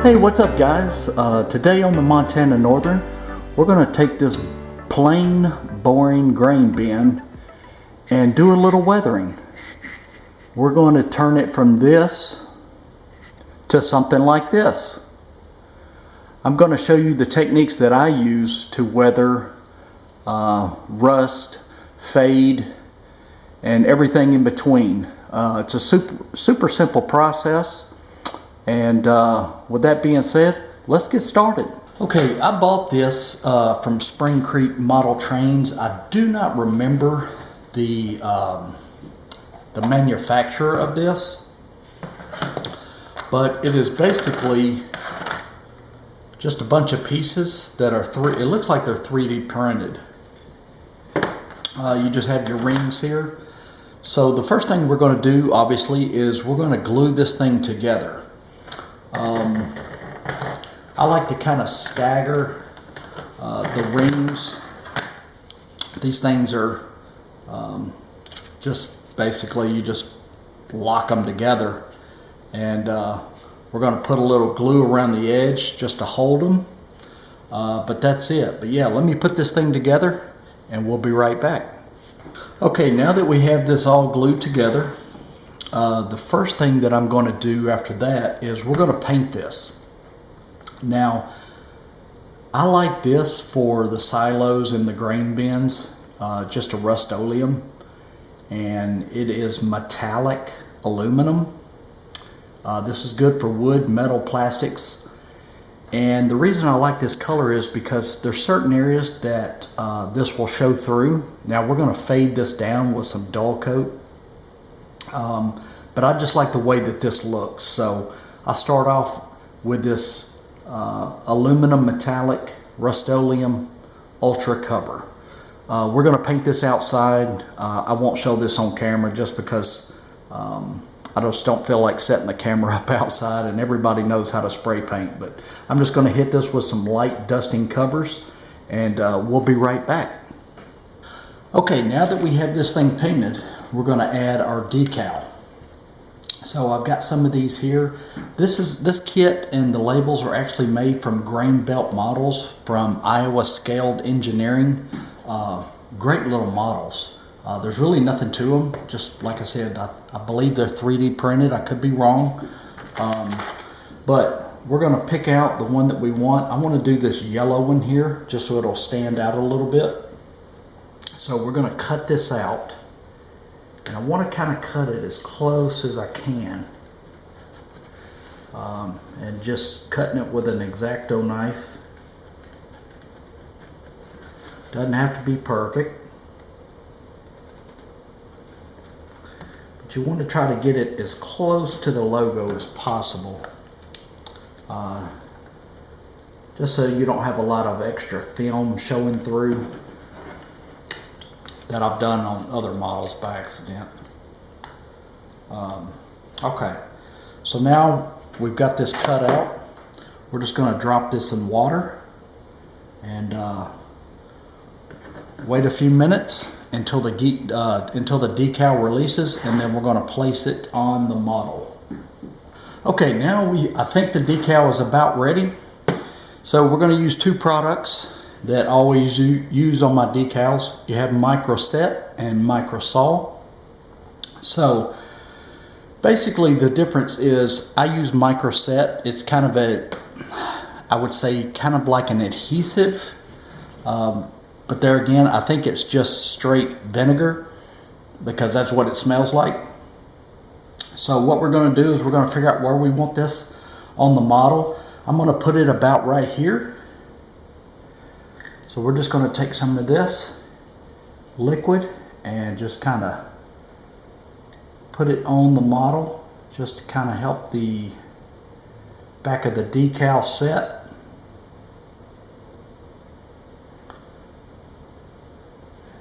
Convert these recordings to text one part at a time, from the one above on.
Hey, what's up guys? Today on the Montana Northern, we're going to take this plain, boring grain bin and do a little weathering. We're going to turn it from this to something like this. I'm going to show you the techniques that I use to weather rust, fade, and everything in between. It's a super simple process. And with that being said, let's get started. Okay, I bought this from Spring Creek Model Trains. I do not remember the manufacturer of this, but it is basically just a bunch of pieces that are it looks like they're 3D printed. You just have your rings here. So the first thing we're going to do, obviously, is we're going to glue this thing together. I like to kind of stagger the rings. These things are just basically, you just lock them together, and we're going to put a little glue around the edge just to hold them, but that's it. But yeah, let me put this thing together and we'll be right back. Okay, now that we have this all glued together, the first thing that I'm going to do after that is we're going to paint this. Now, I like this for the silos and the grain bins, just a Rust-Oleum, and it is metallic aluminum. This is good for wood, metal, plastics, and the reason I like this color is because there's certain areas that this will show through. Now we're going to fade this down with some dull coat. But I just like the way that this looks, so I start off with this aluminum metallic Rust-Oleum Ultra cover. We're going to paint this outside. I won't show this on camera just because I just don't feel like setting the camera up outside, and everybody knows how to spray paint. But I'm just going to hit this with some light dusting covers, and we'll be right back. Okay, now that we have this thing painted, we're going to add our decal. So I've got some of these here. This kit and the labels are actually made from grain belt models from Iowa Scaled Engineering. Great little models. There's really nothing to them. Just like I said, I believe they're 3D printed. I could be wrong. But we're going to pick out the one that we want. I want to do this yellow one here just so it'll stand out a little bit. So we're going to cut this out. And I want to kind of cut it as close as I can, and just cutting it with an X-Acto knife. Doesn't have to be perfect, but you want to try to get it as close to the logo as possible, just so you don't have a lot of extra film showing through that I've done on other models by accident. Okay, so now we've got this cut out. We're just going to drop this in water and wait a few minutes until the decal releases, and then we're going to place it on the model. Okay, now I think the decal is about ready. So we're going to use two products that I always use on my decals. You have Micro Set and Micro Saw. So basically the difference is I use Micro Set. It's kind of I would say kind of like an adhesive, but there again, I think it's just straight vinegar because that's what it smells like. So what we're going to do is we're going to figure out where we want this on the model. I'm going to put it about right here. So we're just going to take some of this liquid and just kind of put it on the model just to kind of help the back of the decal set.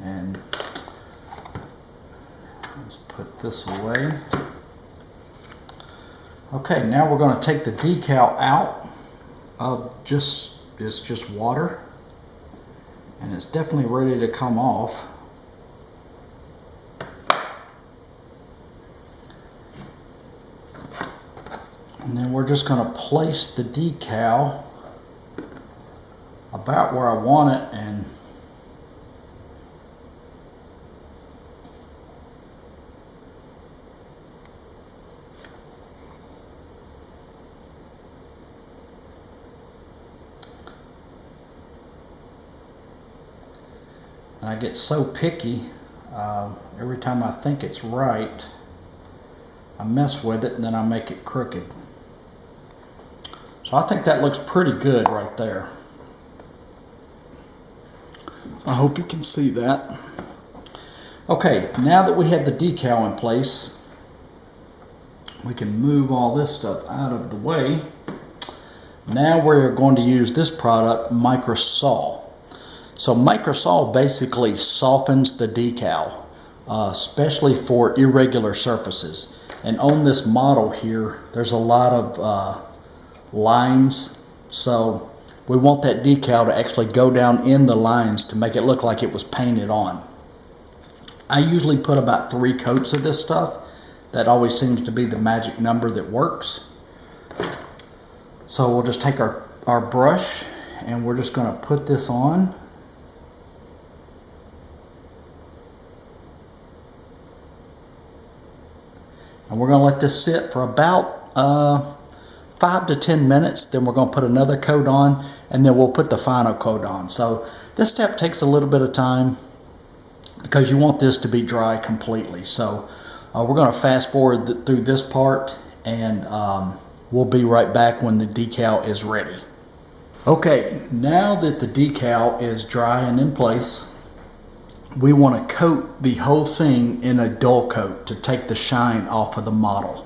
And let's put this away. Okay, now we're going to take the decal out of it's just water. And it's definitely ready to come off. And then we're just going to place the decal about where I want it, and I get so picky. Every time I think it's right, I mess with it and then I make it crooked. So I think that looks pretty good right there. I hope you can see that. Okay, now that we have the decal in place, we can move all this stuff out of the way. Now we're going to use this product, Microsaw. So Microsaw basically softens the decal, especially for irregular surfaces. And on this model here, there's a lot of lines, so we want that decal to actually go down in the lines to make it look like it was painted on. I usually put about 3 coats of this stuff. That always seems to be the magic number that works. So we'll just take our brush and we're just going to put this on. And we're going to let this sit for about 5 to 10 minutes. Then we're going to put another coat on, and then we'll put the final coat on. So this step takes a little bit of time because you want this to be dry completely. So we're going to fast forward through this part, and we'll be right back when the decal is ready. Okay, now that the decal is dry and in place, we want to coat the whole thing in a dull coat to take the shine off of the model.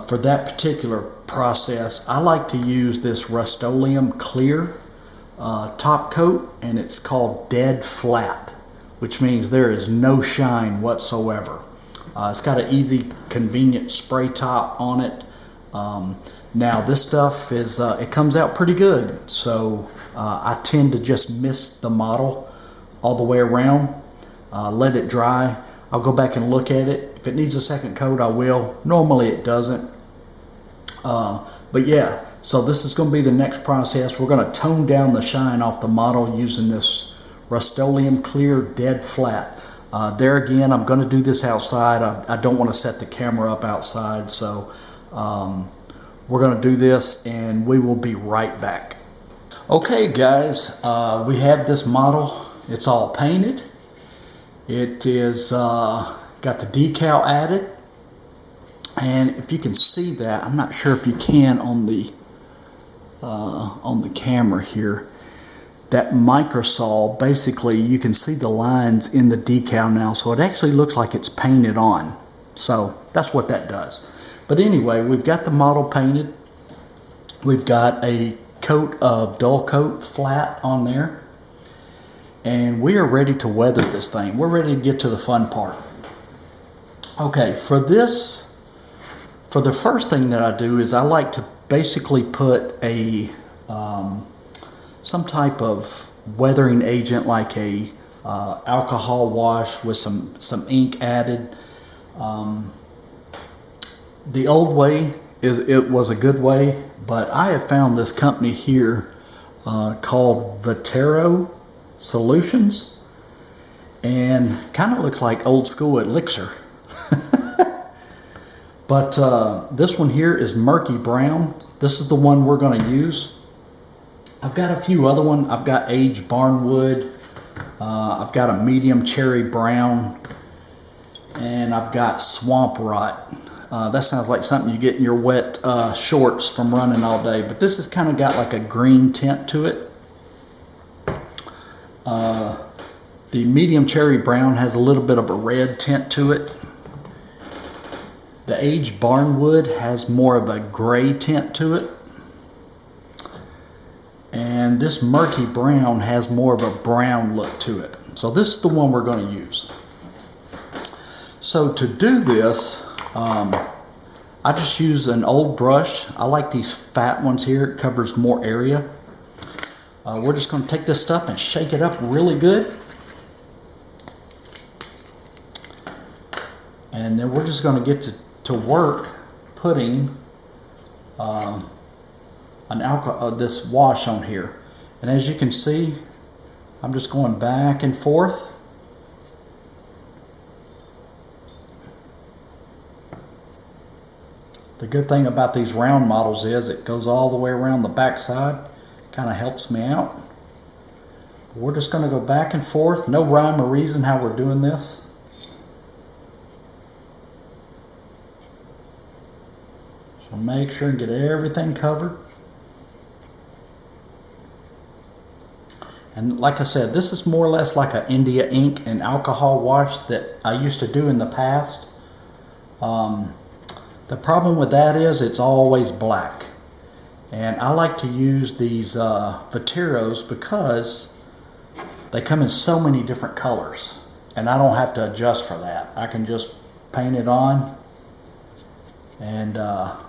For that particular process, I like to use this Rust-Oleum clear top coat, and it's called Dead Flat, which means there is no shine whatsoever. It's got an easy, convenient spray top on it. Now this stuff is it comes out pretty good, so I tend to just mist the model all the way around, let it dry. I'll go back and look at it. If it needs a second coat, I will. Normally it doesn't. But yeah, so this is going to be the next process. We're going to tone down the shine off the model using this Rust-Oleum Clear Dead Flat. There again, I'm going to do this outside. I don't want to set the camera up outside, so we're going to do this and we will be right back. Okay guys, we have this model. It's all painted. It is got the decal added, and if you can see that, I'm not sure if you can on the camera here. That Microsaw, basically you can see the lines in the decal now, so it actually looks like it's painted on. So that's what that does. But anyway, we've got the model painted. We've got a coat of dull coat flat on there. And we are ready to weather this thing. We're ready to get to the fun part. Okay, for the first thing that I do is I like to basically put a some type of weathering agent, like a alcohol wash with some ink added. The old way it was a good way, but I have found this company here called Vetero Solutions, and kind of looks like old school elixir. But this one here is murky brown. This is the one we're going to use. I've got a few other ones. I've got aged barnwood, I've got a medium cherry brown, and I've got swamp rot. That sounds like something you get in your wet shorts from running all day, but this has kind of got like a green tint to it. The medium cherry brown has a little bit of a red tint to it. The aged barnwood has more of a gray tint to it. And this murky brown has more of a brown look to it. So this is the one we're going to use. So to do this, I just use an old brush. I like these fat ones here. It covers more area. We're just going to take this stuff and shake it up really good. And then we're just going to get to work putting this wash on here. And as you can see, I'm just going back and forth. The good thing about these round models is it goes all the way around the back side. Kind of helps me out. We're just going to go back and forth. No rhyme or reason how we're doing this. So make sure and get everything covered. And like I said, this is more or less like an India ink and alcohol wash that I used to do in the past. The problem with that is it's always black. And I like to use these Vateros because they come in so many different colors. And I don't have to adjust for that. I can just paint it on and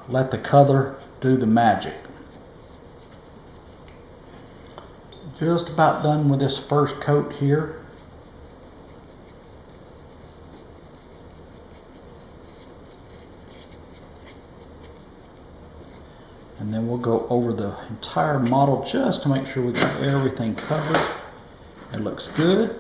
let the color do the magic. Just about done with this first coat here. And then we'll go over the entire model just to make sure we got everything covered. It looks good.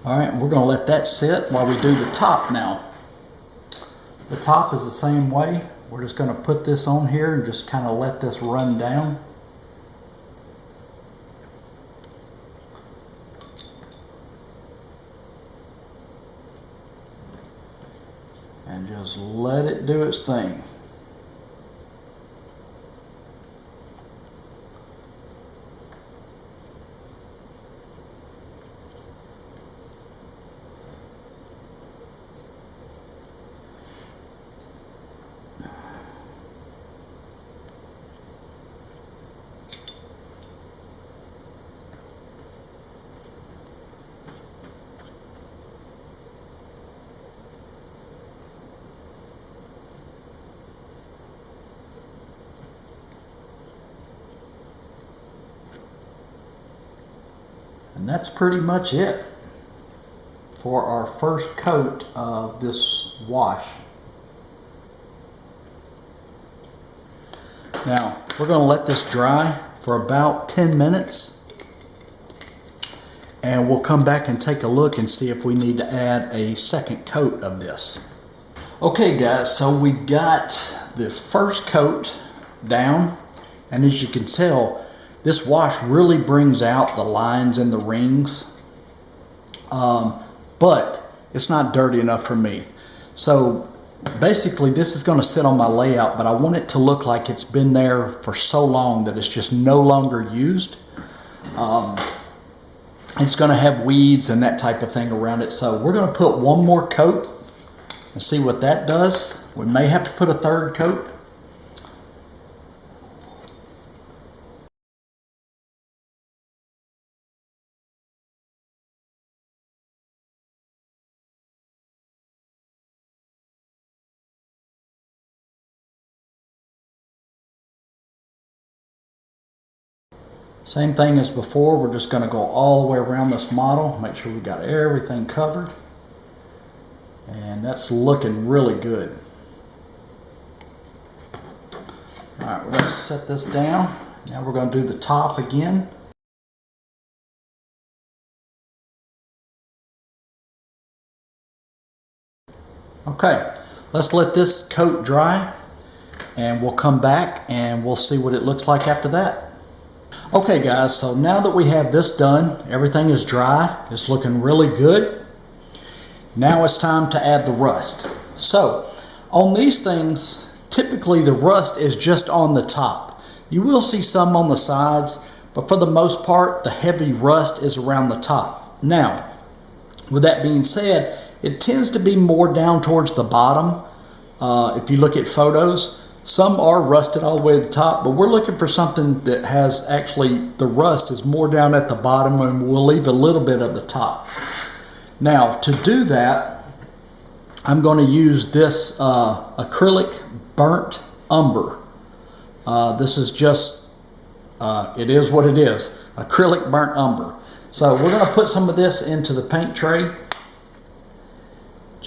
Alright, we're going to let that sit while we do the top now. The top is the same way. We're just going to put this on here and just kind of let this run down. And just let it do its thing. And that's pretty much it for our first coat of this wash. Now, we're going to let this dry for about 10 minutes. And we'll come back and take a look and see if we need to add a second coat of this. Okay guys, so we got the first coat down. And as you can tell, this wash really brings out the lines and the rings, but it's not dirty enough for me. So basically this is going to sit on my layout, but I want it to look like it's been there for so long that it's just no longer used. It's going to have weeds and that type of thing around it. So we're going to put one more coat and see what that does. We may have to put a third coat. Same thing as before, we're just going to go all the way around this model, make sure we got everything covered. And that's looking really good. Alright, we're going to set this down. Now we're going to do the top again. Okay, let's let this coat dry and we'll come back and we'll see what it looks like after that. Okay guys, so now that we have this done, everything is dry, it's looking really good. Now it's time to add the rust. So on these things, typically the rust is just on the top. You will see some on the sides, but for the most part, the heavy rust is around the top. Now, with that being said, it tends to be more down towards the bottom. If you look at photos, some are rusted all the way to the top, but we're looking for something that has actually, the rust is more down at the bottom, and we'll leave a little bit of the top. Now, to do that, I'm going to use this acrylic burnt umber. This is just, it is what it is, acrylic burnt umber. So we're going to put some of this into the paint tray,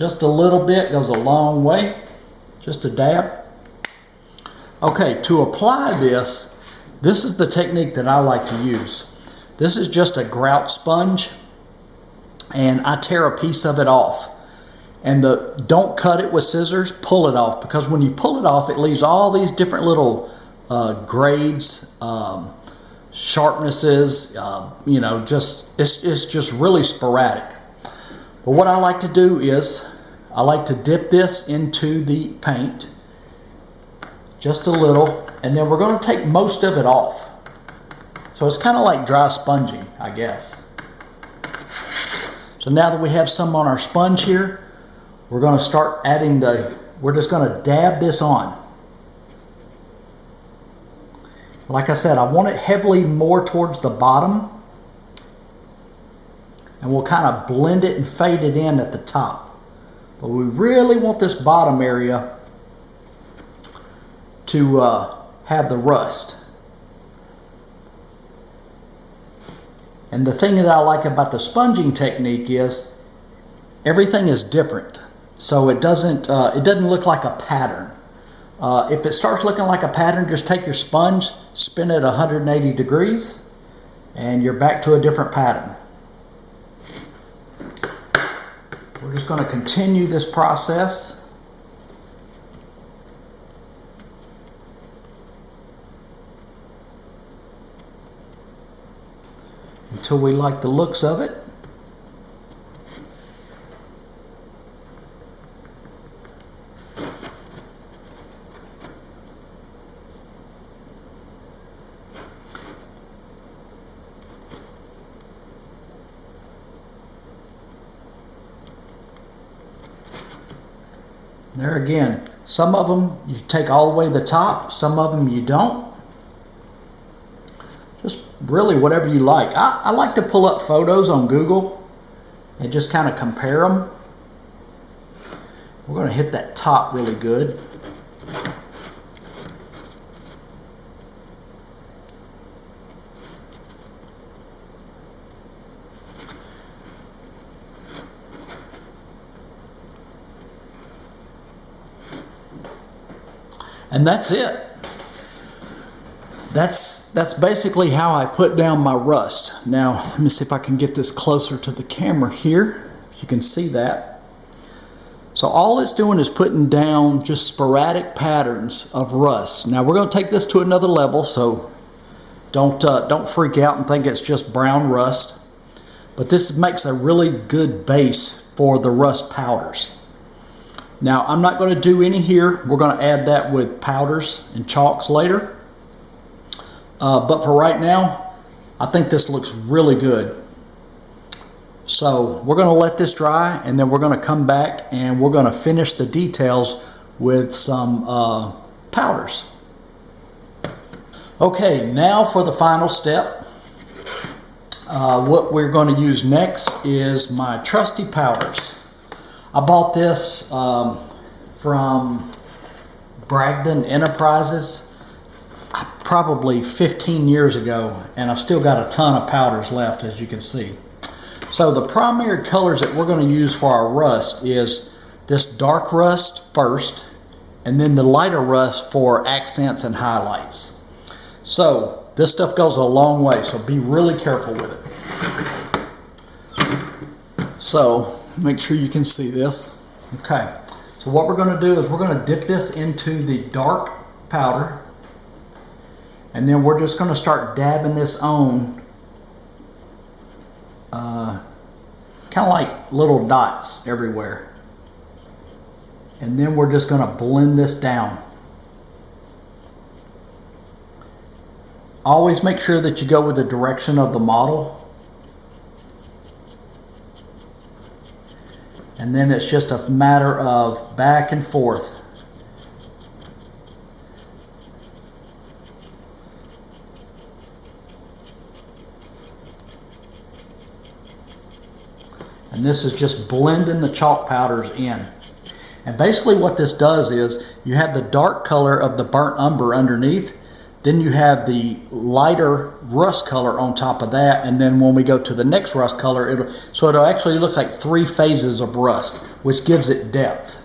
Just a little bit goes a long way. Just a dab. Okay, to apply this, this is the technique that I like to use. This is just a grout sponge, and I tear a piece of it off. And don't cut it with scissors, pull it off, because when you pull it off, it leaves all these different little grades, sharpnesses, you know, it's just really sporadic. But what I like to do is, I like to dip this into the paint, just a little, and then we're going to take most of it off. So it's kind of like dry sponging, I guess. So now that we have some on our sponge here, we're going to start adding we're just going to dab this on. Like I said, I want it heavily more towards the bottom. And we'll kind of blend it and fade it in at the top. But we really want this bottom area to have the rust. And the thing that I like about the sponging technique is everything is different. So it doesn't look like a pattern. If it starts looking like a pattern, just take your sponge, spin it 180 degrees, and you're back to a different pattern. We're just going to continue this process. Until we like the looks of it. There again, some of them you take all the way to the top, some of them you don't. Just really whatever you like. I like to pull up photos on Google and just kind of compare them. We're going to hit that top really good. And that's it. That's basically how I put down my rust. Now, let me see if I can get this closer to the camera here. You can see that. So all it's doing is putting down just sporadic patterns of rust. Now we're going to take this to another level, so don't freak out and think it's just brown rust. But this makes a really good base for the rust powders. Now, I'm not going to do any here. We're going to add that with powders and chalks later. But for right now, I think this looks really good. So we're going to let this dry, and then we're going to come back and we're going to finish the details with some powders. Okay, now for the final step. What we're going to use next is my trusty powders. I bought this from Bragdon Enterprises probably 15 years ago, and I've still got a ton of powders left, as you can see. So the primary colors that we're going to use for our rust is this dark rust first, and then the lighter rust for accents and highlights. So this stuff goes a long way, so be really careful with it. So make sure you can see this. Okay, so what we're going to do is we're going to dip this into the dark powder, and then we're just going to start dabbing this on kind of like little dots everywhere, and then we're just going to blend this down. Always make sure that you go with the direction of the model. And then it's just a matter of back and forth. And this is just blending the chalk powders in. And basically what this does is you have the dark color of the burnt umber underneath. Then you have the lighter rust color on top of that, and then when we go to the next rust color, it'll actually look like 3 phases of rust, which gives it depth.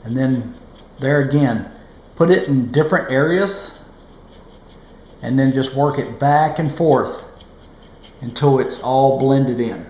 And then there again, put it in different areas, and then just work it back and forth until it's all blended in.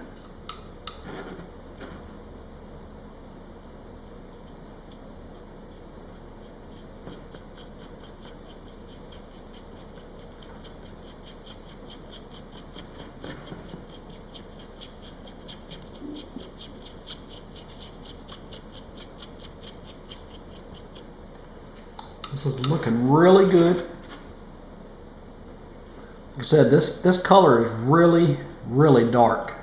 This is looking really good. Like I said, this color is really, really dark.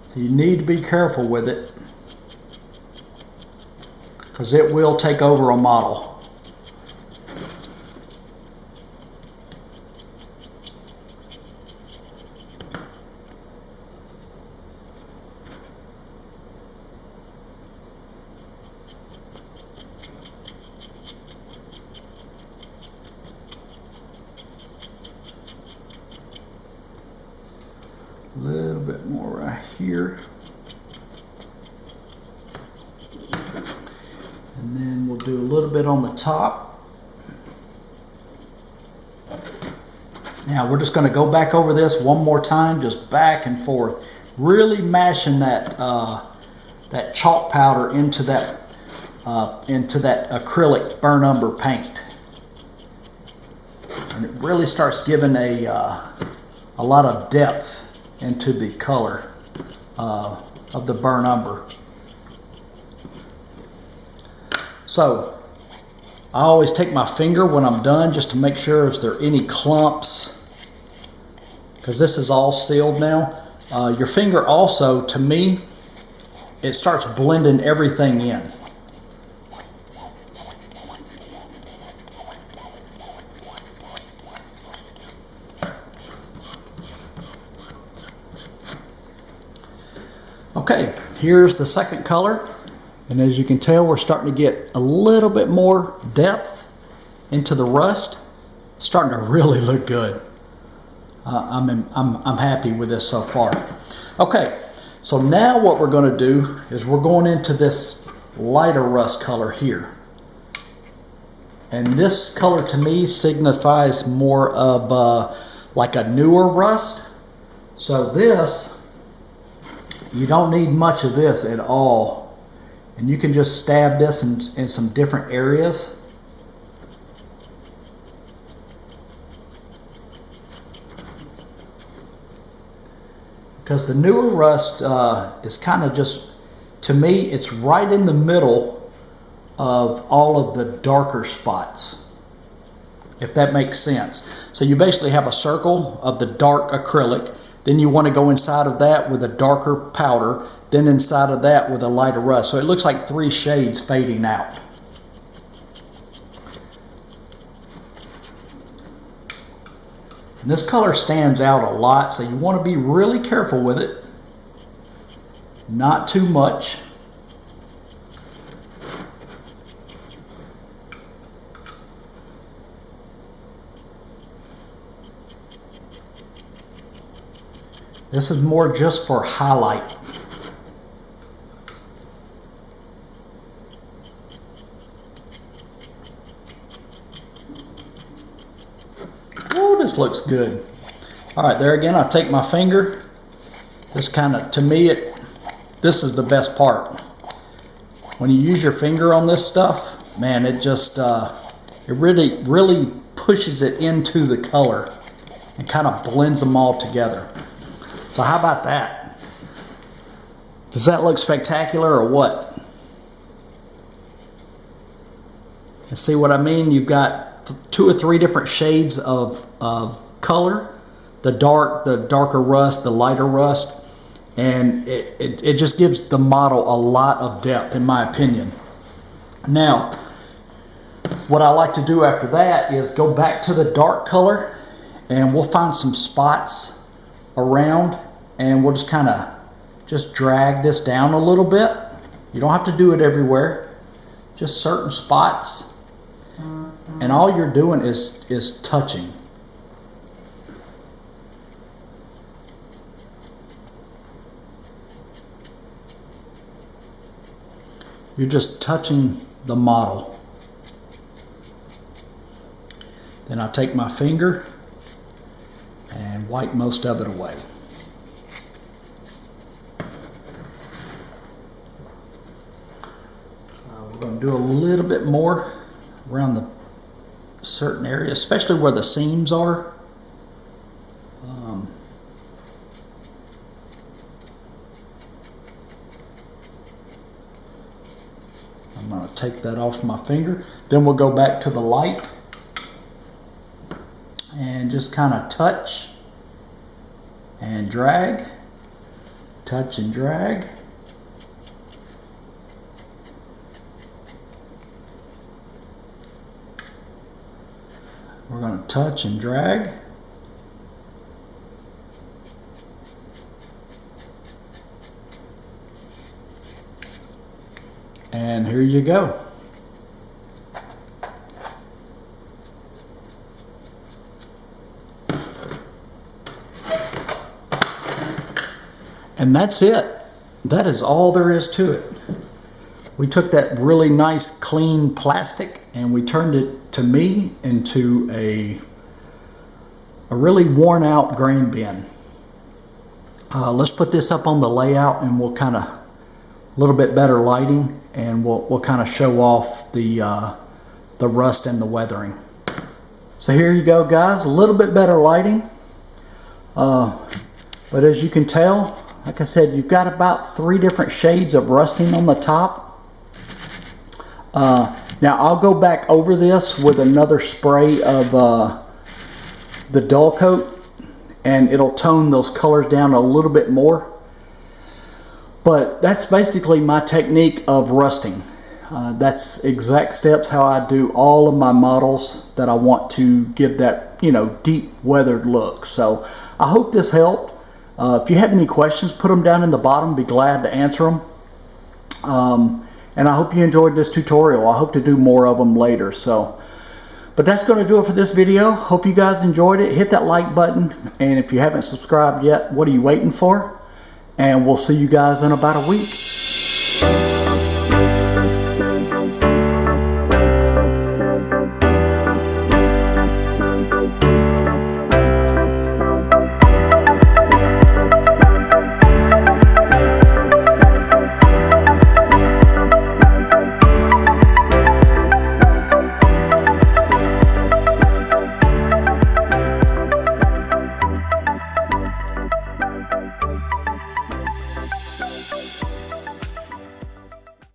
So you need to be careful with it, because it will take over a model. A little bit more right here. And then we'll do a little bit on the top. Now we're just going to go back over this one more time, just back and forth, really mashing that that chalk powder into that acrylic burnt umber paint, and it really starts giving a lot of depth into the color of the burnt umber. So I always take my finger when I'm done just to make sure if there are any clumps, because this is all sealed now. Your finger also, to me, it starts blending everything in. Okay, here's the second color, and as you can tell, we're starting to get a little bit more depth into the rust. It's starting to really look good. I'm happy with this so far. Okay, so now what we're going to do is we're going into this lighter rust color here, and this color to me signifies more of like a newer rust. So this, you don't need much of this at all, and you can just stab this in some different areas. Because the newer rust is kind of just, to me, it's right in the middle of all of the darker spots, if that makes sense. So you basically have a circle of the dark acrylic, then you want to go inside of that with a darker powder, then inside of that with a lighter rust. So it looks like 3 shades fading out. And this color stands out a lot, so you want to be really careful with it. Not too much. This is more just for highlight. Oh, this looks good. All right, there again, I take my finger. This kind of, to me, this is the best part. When you use your finger on this stuff, man, it just, it really pushes it into the color and kind of blends them all together. So how about that? Does that look spectacular or what? And see what I mean? You've got 2 or 3 different shades of color. The darker rust, the lighter rust. And it just gives the model a lot of depth, in my opinion. Now, what I like to do after that is go back to the dark color, and we'll find some spots around, and we'll just kind of drag this down a little bit, You don't have to do it everywhere, just certain spots. And all you're doing is touching. You're just touching the model. Then I take my finger and wipe most of it away. We're going to do a little bit more around the certain area, especially where the seams are. I'm going to take that off my finger. Then we'll go back to the light and just kind of touch and drag, touch and drag. We're going to touch and drag. And here you go. And that's it. That is all there is to it. We took that really nice clean plastic and we turned it, to me, into a really worn out grain bin. Let's put this up on the layout and we'll kind of, a little bit better lighting, and we'll kind of show off the rust and the weathering. So here you go, guys, a little bit better lighting. But as you can tell, like I said, you've got about 3 different shades of rusting on the top. Now I'll go back over this with another spray of the dull coat, and it'll tone those colors down a little bit more. But that's basically my technique of rusting. That's exact steps how I do all of my models that I want to give that, you know, deep weathered look. So I hope this helped. If you have any questions, put them down in the bottom. Be glad to answer them. And I hope you enjoyed this tutorial. I hope to do more of them later. But that's going to do it for this video. Hope you guys enjoyed it. Hit that like button. And if you haven't subscribed yet, what are you waiting for? And we'll see you guys in about a week.